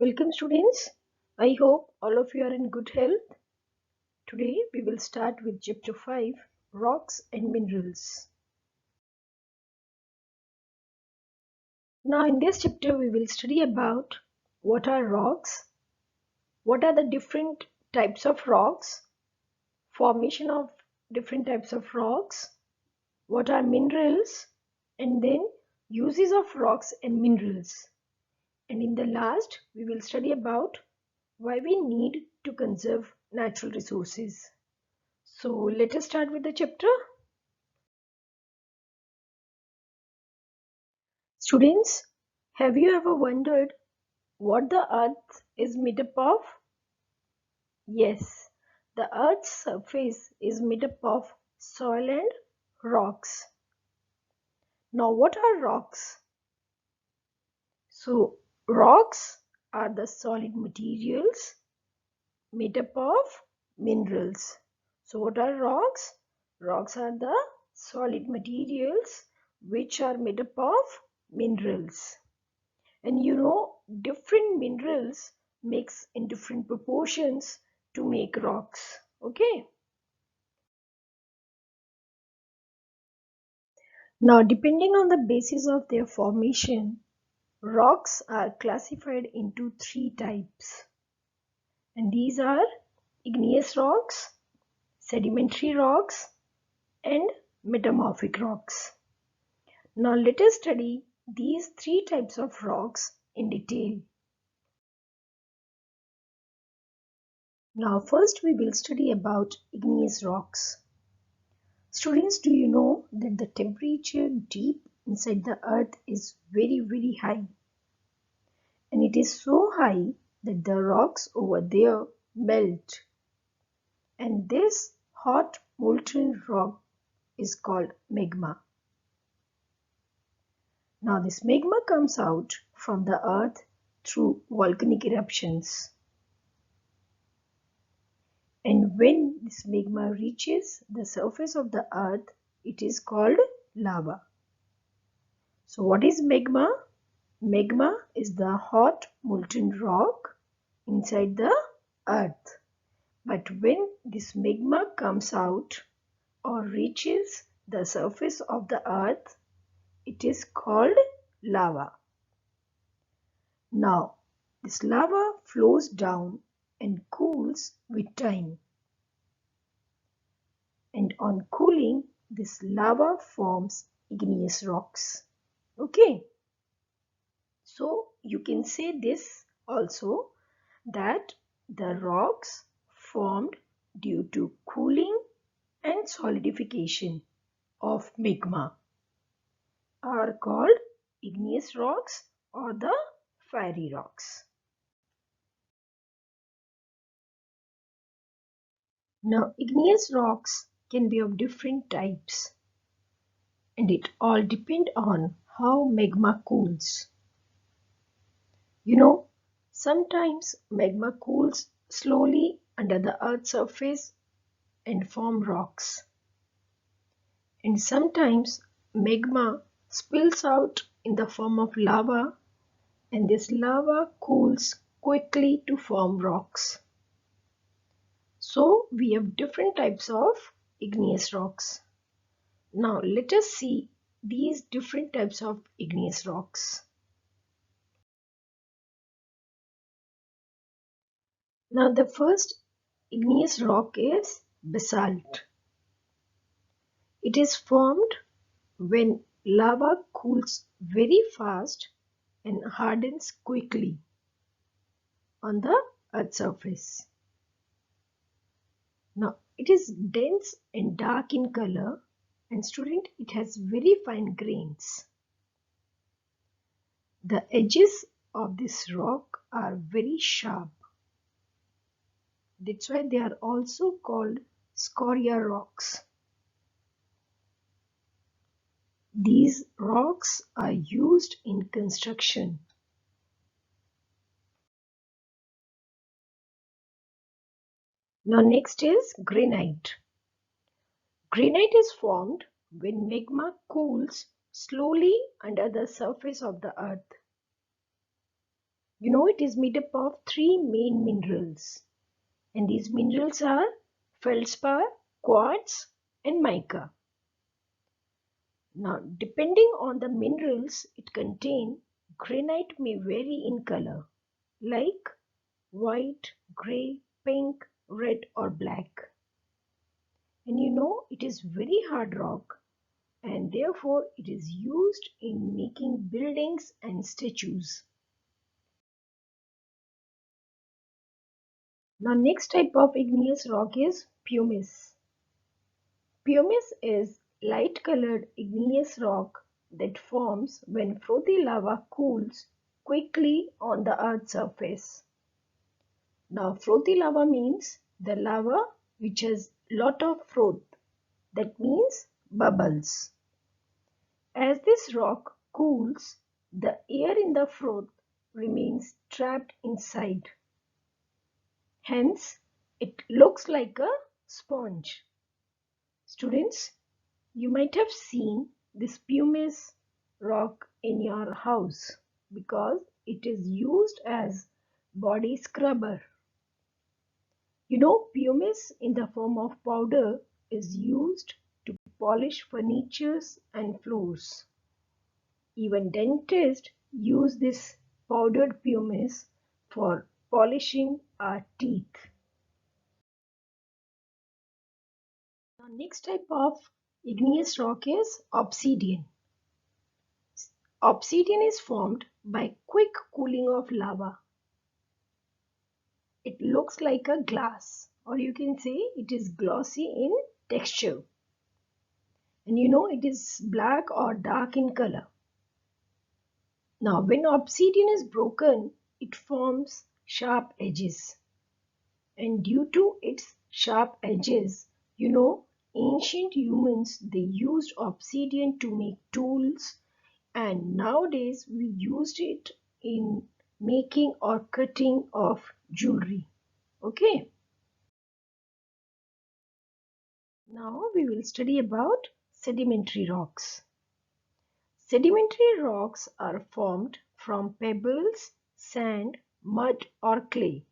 Welcome students. I hope all of you are in good health. Today we will start with chapter 5, Rocks and Minerals. Now in this chapter we will study about what are rocks, what are the different types of rocks, formation of different types of rocks, what are minerals, and then uses of rocks and minerals. And in the last we will study about why we need to conserve natural resources. So let us start with the chapter. Students, have you ever wondered what the earth is made up of? Yes, the earth's surface is made up of soil and rocks. Now what are rocks? So rocks are the solid materials made up of minerals. So what are rocks? Rocks are the solid materials which are made up of minerals. And different minerals mix in different proportions to make rocks. Okay. Now depending on the basis of their formation, rocks are classified into three types. And these are igneous rocks, sedimentary rocks, and metamorphic rocks. Now let us study these three types of rocks in detail. Now first we will study about igneous rocks. Students, do you know that the temperature deep inside the earth is very high? And it is so high that the rocks over there melt. And this hot molten rock is called magma. Now this magma comes out from the earth through volcanic eruptions. And when this magma reaches the surface of the earth, it is called lava. So what is magma? Magma is the hot molten rock inside the earth. But when this magma comes out or reaches the surface of the earth, it is called lava. Now, this lava flows down and cools with time. And on cooling, this lava forms igneous rocks. Okay. So you can say this also, that the rocks formed due to cooling and solidification of magma are called igneous rocks or the fiery rocks. Now igneous rocks can be of different types and it all depends on how magma cools. Sometimes magma cools slowly under the earth's surface and form rocks. And sometimes magma spills out in the form of lava, and this lava cools quickly to form rocks. So we have different types of igneous rocks. Now let us see these different types of igneous rocks. Now the first igneous rock is basalt. It is formed when lava cools very fast and hardens quickly on the earth's surface. Now it is dense and dark in color, and student, it has very fine grains. The edges of this rock are very sharp. That's why they are also called scoria rocks. These rocks are used in construction. Now next is granite. Granite is formed when magma cools slowly under the surface of the earth. It is made up of three main minerals, and these minerals are feldspar, quartz, and mica. Now, depending on the minerals it contains, granite may vary in color, like white, grey, pink, red, or black. And it is very hard rock, and therefore it is used in making buildings and statues. Now, next type of igneous rock is pumice. Pumice is light colored igneous rock that forms when frothy lava cools quickly on the earth's surface. Now, frothy lava means the lava which has lot of froth. That means bubbles. As this rock cools, the air in the froth remains trapped inside. Hence, it looks like a sponge. Students, you might have seen this pumice rock in your house because it is used as body scrubber. Pumice in the form of powder is used to polish furnitures and floors. Even dentists use this powdered pumice for polishing our teeth. The next type of igneous rock is obsidian. Obsidian is formed by quick cooling of lava. It looks like a glass, or you can say it is glossy in texture. And it is black or dark in color. Now, when obsidian is broken, it forms sharp edges. And due to its sharp edges, ancient humans, they used obsidian to make tools, and nowadays we used it in making or cutting of jewelry. Okay. Now we will study about sedimentary rocks. Sedimentary rocks are formed from pebbles, sand, mud, or clay.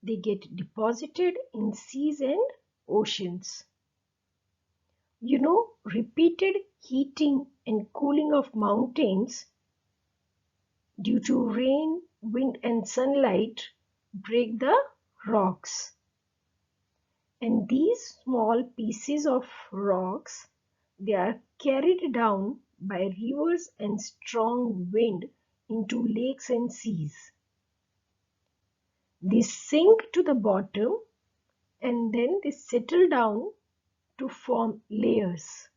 They get deposited in seas and oceans. Repeated heating and cooling of mountains due to rain, wind, and sunlight break the rocks. And these small pieces of rocks, they are carried down by rivers and strong wind into lakes and seas. They sink to the bottom and then they settle down to form layers.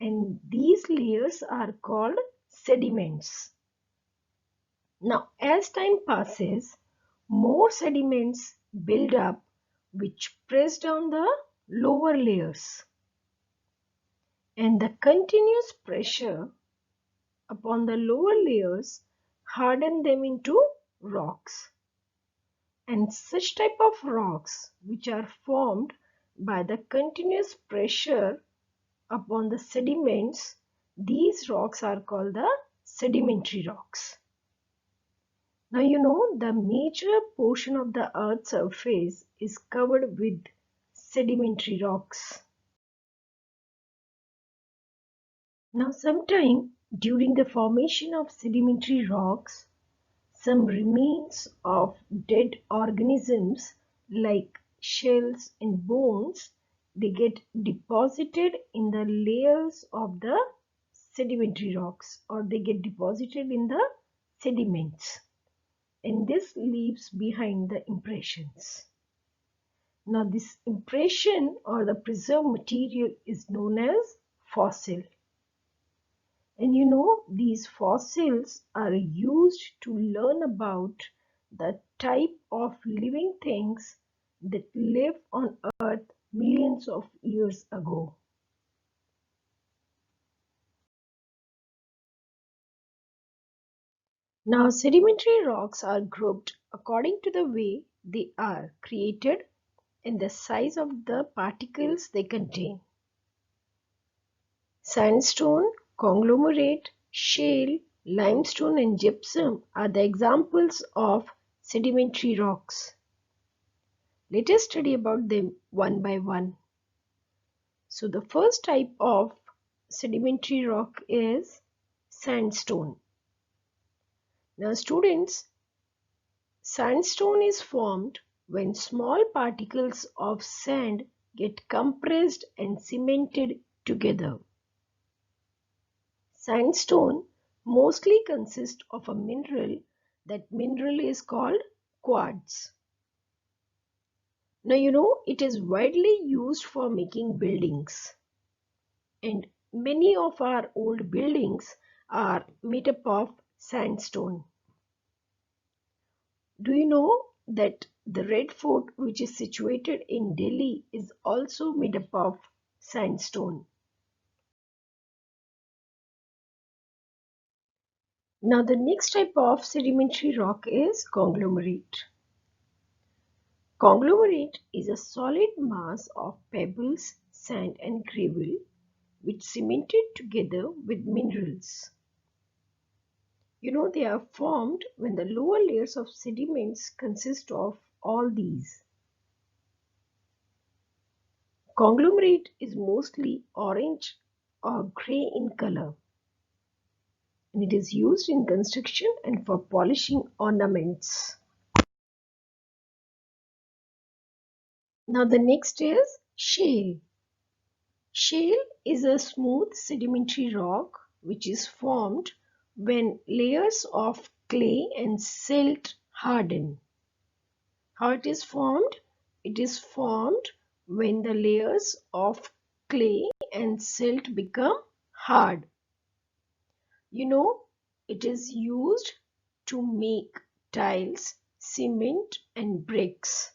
And these layers are called sediments. Now, as time passes, more sediments build up which press down the lower layers. And the continuous pressure upon the lower layers harden them into rocks. And such type of rocks which are formed by the continuous pressure upon the sediments, these rocks are called the sedimentary rocks. Now the major portion of the earth's surface is covered with sedimentary rocks. Now sometime during the formation of sedimentary rocks, some remains of dead organisms like shells and bones, they get deposited in the layers of the sedimentary rocks, or they get deposited in the sediments, and this leaves behind the impressions. Now this impression or the preserved material is known as fossil. And these fossils are used to learn about the type of living things that lived on earth millions of years ago. Now sedimentary rocks are grouped according to the way they are created and the size of the particles they contain. Sandstone, conglomerate, shale, Limestone and gypsum are the examples of sedimentary rocks. Let us study about them one by one. So the first type of sedimentary rock is sandstone. Now students, sandstone is formed when small particles of sand get compressed and cemented together. Sandstone mostly consists of a mineral. That mineral is called quartz. Now it is widely used for making buildings, and many of our old buildings are made up of sandstone. Do you know that the Red Fort, which is situated in Delhi, is also made up of sandstone? Now the next type of sedimentary rock is conglomerate. Conglomerate is a solid mass of pebbles, sand and gravel which cemented together with minerals. They are formed when the lower layers of sediments consist of all these. Conglomerate is mostly orange or grey in color, and it is used in construction and for polishing ornaments. Now the next is shale. Shale is a smooth sedimentary rock which is formed when layers of clay and silt harden. How it is formed? It is formed when the layers of clay and silt become hard. It is used to make tiles, cement and bricks.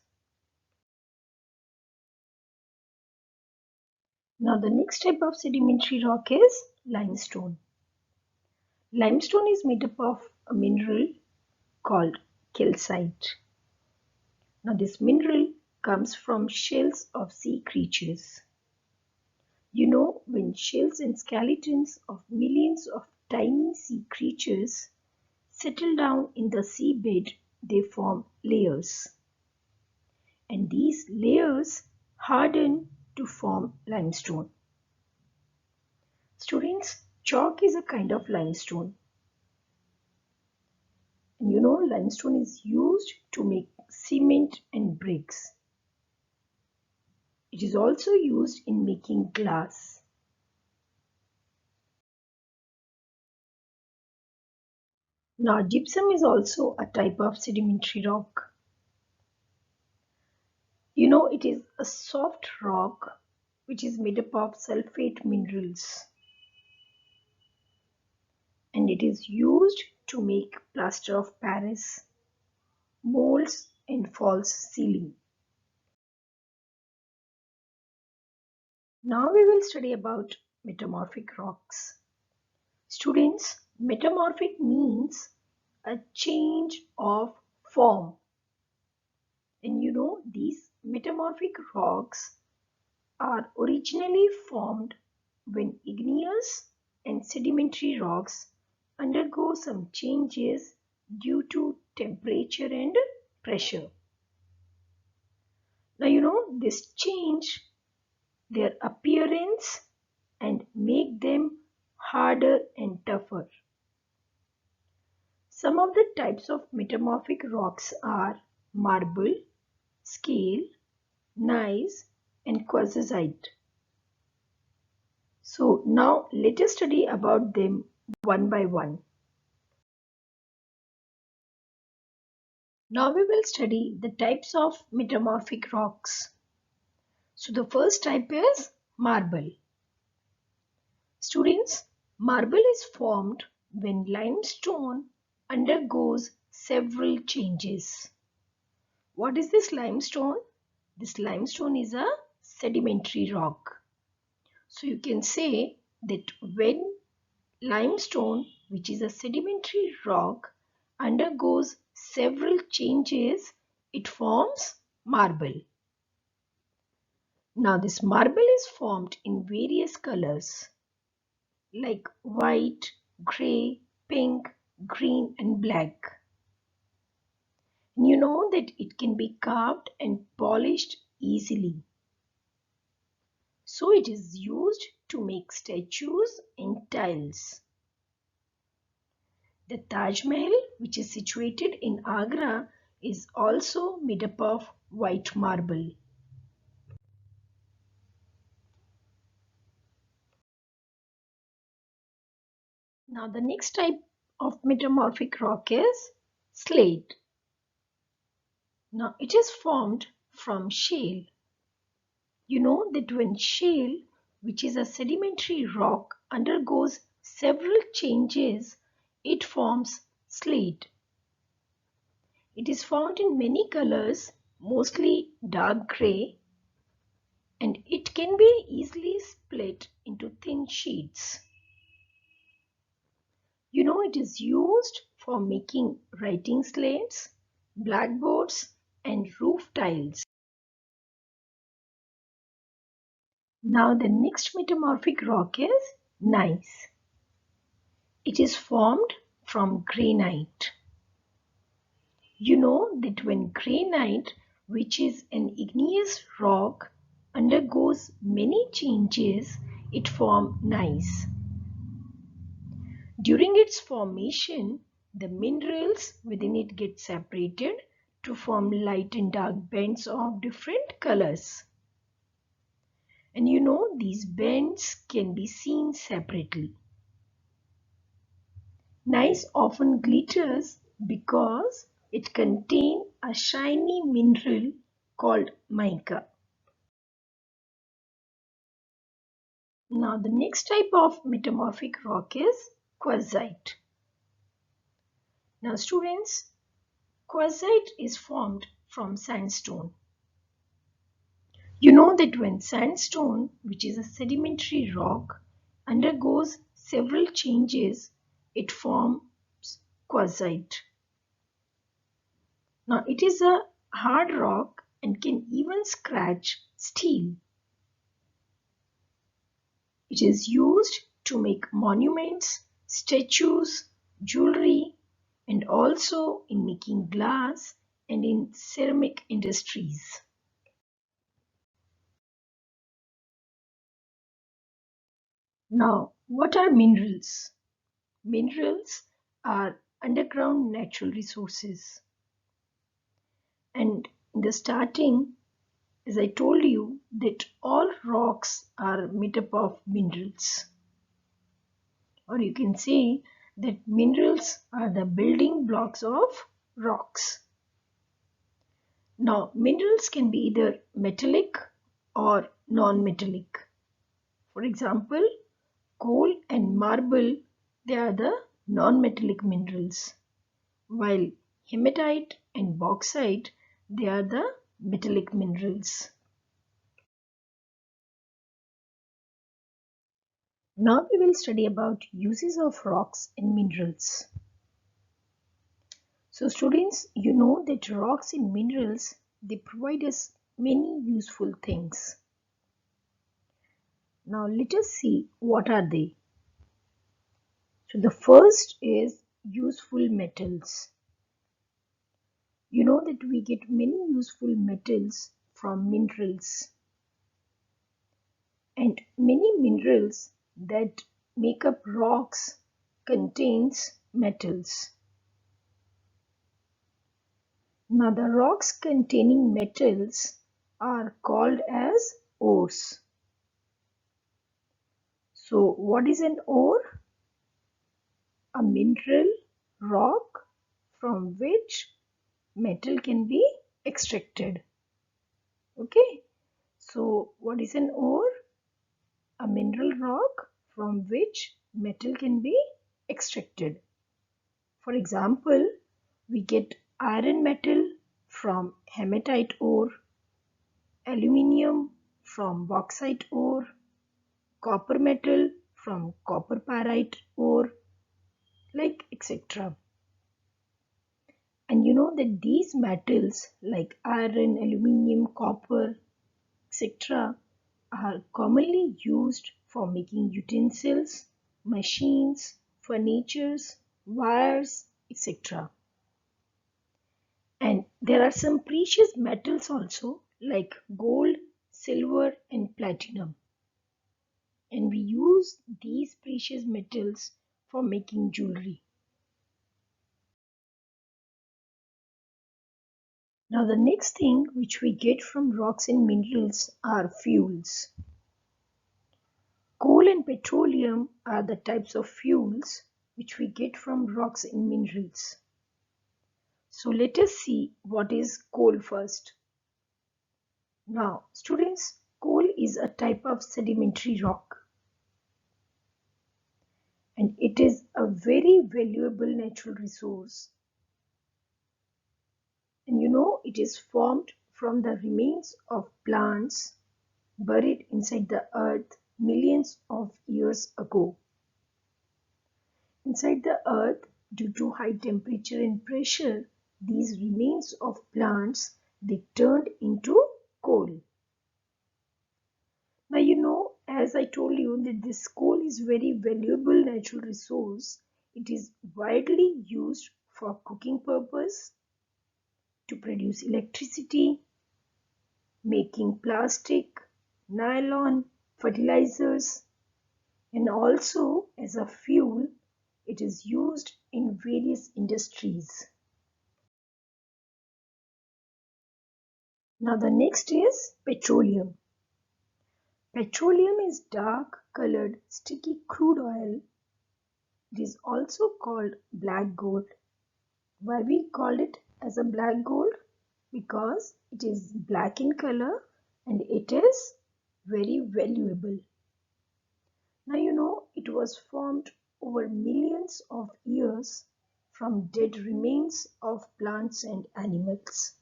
Now the next type of sedimentary rock is limestone. Limestone is made up of a mineral called calcite. Now this mineral comes from shells of sea creatures. When shells and skeletons of millions of tiny sea creatures settle down in the seabed, they form layers. And these layers harden to form limestone. Students, chalk is a kind of limestone. And limestone is used to make cement and bricks. It is also used in making glass. Now, gypsum is also a type of sedimentary rock. It is a soft rock which is made up of sulfate minerals. And it is used to make plaster of Paris, molds and false ceiling. Now we will study about metamorphic rocks. Students, metamorphic means a change of form. And these metamorphic rocks are originally formed when igneous and sedimentary rocks undergo some changes due to temperature and pressure. Now this change their appearance and make them harder and tougher. Some of the types of metamorphic rocks are marble, scale, gneiss and quartzite. So now let us study about them one by one. Now we will study the types of metamorphic rocks. So the first type is marble. Students, marble is formed when limestone undergoes several changes. What is this limestone? This limestone is a sedimentary rock. So you can say that when limestone, which is a sedimentary rock, undergoes several changes, it forms marble. Now this marble is formed in various colors like white, grey, pink, green and black. And you know that it can be carved and polished easily. So it is used to make statues and tiles. The Taj Mahal, which is situated in Agra, is also made up of white marble. Now the next type of metamorphic rock is slate. Now it is formed from shale. You know that when shale, which is a sedimentary rock, undergoes several changes, it forms slate. It is found in many colors, mostly dark gray, and it can be easily split into thin sheets. You know, it is used for making writing slates, blackboards, and roof tiles. Now the next metamorphic rock is gneiss. It is formed from granite. You know that when granite, which is an igneous rock, undergoes many changes, it forms gneiss. During its formation, the minerals within it get separated to form light and dark bands of different colors. And you know, these bands can be seen separately. Gneiss often glitters because it contains a shiny mineral called mica. Now the next type of metamorphic rock is quartzite. Now students, quartzite is formed from sandstone. You know that when sandstone, which is a sedimentary rock, undergoes several changes, it forms quartzite. Now it is a hard rock and can even scratch steel. It is used to make monuments, statues, jewelry, and also in making glass and in ceramic industries. Now, what are minerals? Minerals are underground natural resources. And in the starting, as I told you, that all rocks are made up of minerals. Or you can say that minerals are the building blocks of rocks. Now, minerals can be either metallic or non-metallic. For example, coal and marble, they are the non-metallic minerals, while hematite and bauxite, they are the metallic minerals. Now we will study about uses of rocks and minerals. So students, you know that rocks and minerals, they provide us many useful things. Now let us see what are they. So the first is useful metals. You know that we get many useful metals from minerals. And many minerals that make up rocks contains metals. Now the rocks containing metals are called as ores. So what is an ore? A mineral rock from which metal can be extracted. Okay. So what is an ore? A mineral rock from which metal can be extracted. For example, we get iron metal from hematite ore, aluminium from bauxite ore, copper metal from copper pyrite ore, like etc. And you know that these metals like iron, aluminium, copper, etc. are commonly used for making utensils, machines, furnitures, wires, etc. And there are some precious metals also like gold, silver, and platinum. And we use these precious metals for making jewelry. Now the next thing which we get from rocks and minerals are fuels. Coal and petroleum are the types of fuels which we get from rocks and minerals. So let us see what is coal first. Now students, coal is a type of sedimentary rock and it is a very valuable natural resource. And it is formed from the remains of plants buried inside the earth millions of years ago. Inside the earth, due to high temperature and pressure, these remains of plants they turned into coal. Now as I told you that this coal is very valuable natural resource. It is widely used for cooking purpose, to produce electricity, making plastic, nylon, fertilizers, and also as a fuel. It is used in various industries. Now the next is petroleum. Petroleum is dark colored sticky crude oil. It is also called black gold. Why we call it as a black gold? Because it is black in color and it is very valuable. Now it was formed over millions of years from dead remains of plants and animals.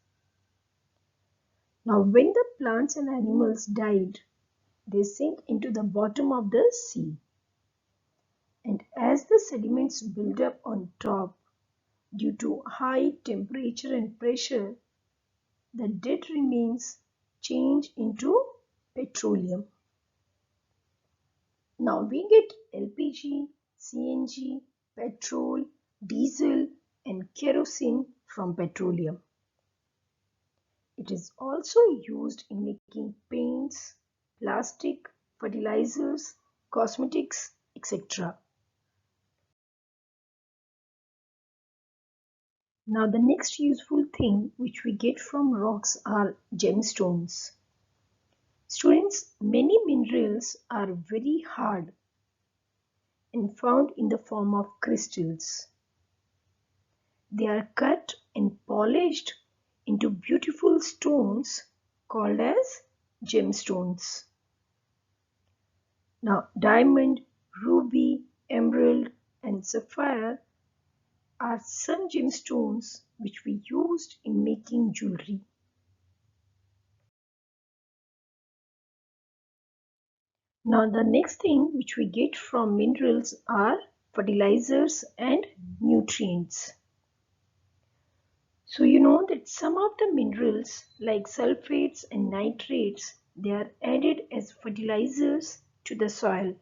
Now when the plants and animals died, they sink into the bottom of the sea. And as the sediments build up on top, due to high temperature and pressure, the dead remains change into petroleum. Now we get LPG, CNG, petrol, diesel, and kerosene from petroleum. It is also used in making paints, plastic, fertilizers, cosmetics, etc. Now the next useful thing which we get from rocks are gemstones. Students, many minerals are very hard and found in the form of crystals. They are cut and polished into beautiful stones called as gemstones. Now diamond, ruby, emerald and sapphire are some gemstones which we used in making jewelry. Now the next thing which we get from minerals are fertilizers and nutrients. So that some of the minerals like sulfates and nitrates, they are added as fertilizers to the soil.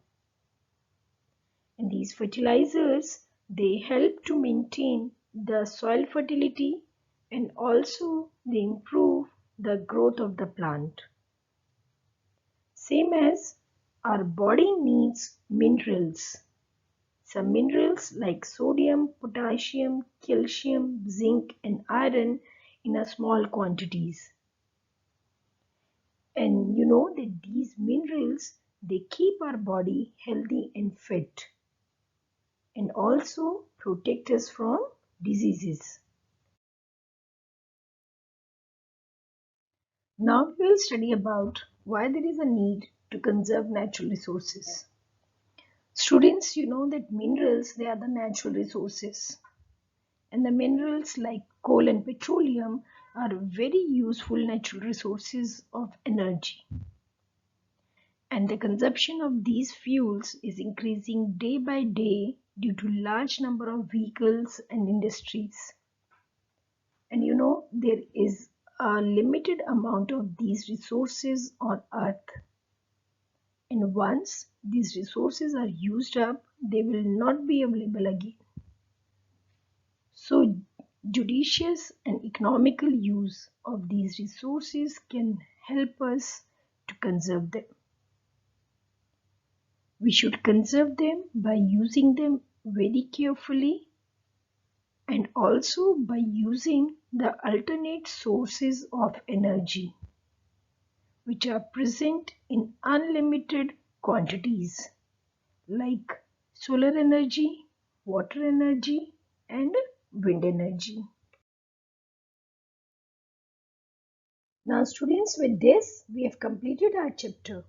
And these fertilizers, they help to maintain the soil fertility and also they improve the growth of the plant. Same as our body needs minerals. Some minerals like sodium, potassium, calcium, zinc and iron in a small quantities. And that these minerals, they keep our body healthy and fit and also protect us from diseases. Now we will study about why there is a need to conserve natural resources. Students, that minerals, they are the natural resources. And the minerals like coal and petroleum are very useful natural resources of energy. And the consumption of these fuels is increasing day by day due to large number of vehicles and industries. And there is a limited amount of these resources on earth. And once these resources are used up, they will not be available again. So judicious and economical use of these resources can help us to conserve them. We should conserve them by using them very carefully and also by using the alternate sources of energy which are present in unlimited quantities like solar energy, water energy, and wind energy. Now students, with this we have completed our chapter.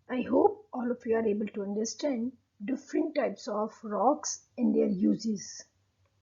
I hope all of you are able to understand different types of rocks and their uses.